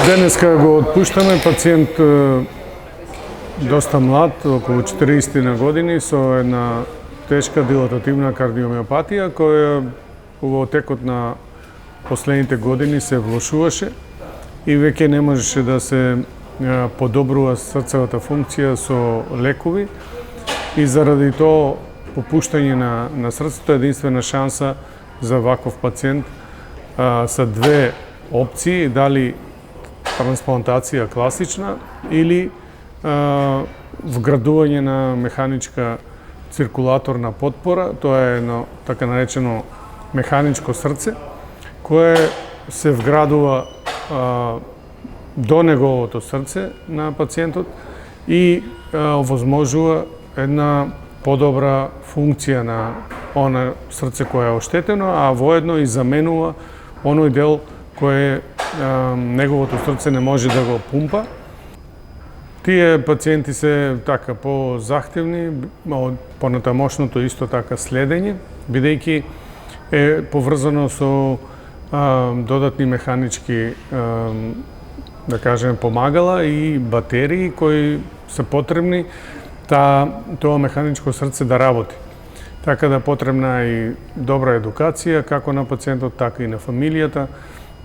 Денеска го отпуштаме пациент доста млад, околу 40 на години, со една тешка дилатативна кардиомиопатија, која во текот на последните години се влошуваше и веќе не можеше да се подобрува срцевата функција со лекови и заради тоа попуштање на срцето единствена шанса за ваков пациент са две опции, дали трансплантација класична или вградување на механичка циркулаторна потпора, тоа е едно така наречено механичко срце, кое се вградува до неговото срце на пациентот и овозможува една подобра функција на она срце кое е оштетено, а воедно и заменува оној дел кој неговото срце не може да го пумпа. Тие пациенти се така позахтевни, понатамошното исто така следење, бидејќи е поврзано со додатни механички да кажем помагала и батерии кои се потребни тоа механичко срце да работи. Така да потребна и добра едукација како на пациентот, така и на фамилијата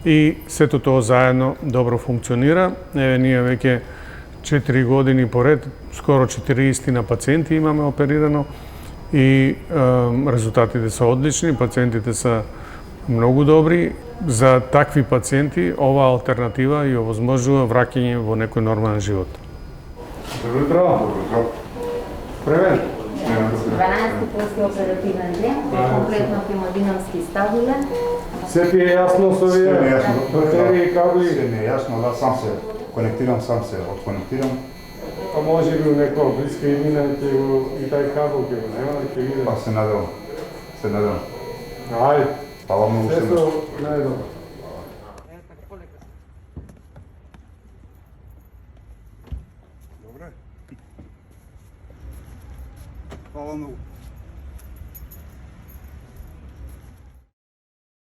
и сето тоа заедно добро функционира. Ние веќе 4 години поред, скоро 40 на пациенти имаме оперирано и резултатите се одлични, пациентите се многу добри. За такви пациенти ова алтернатива и овозможува враќање во некој нормален живот. Добро утро. Превен. 12 послеоперативен ден, комплетно хемодинамски стабилен. Се ти е јасно со вие? Батерии и кабли? Се не е јасно, да, сам се конектирам, сам се отконектирам. А може би у некоја блиска иднина ќе го и тај кабел ќе го нема, ќе види. Па се надевам. Ајде. Фала многу се. Сето најдобро. Добре. Фала многу.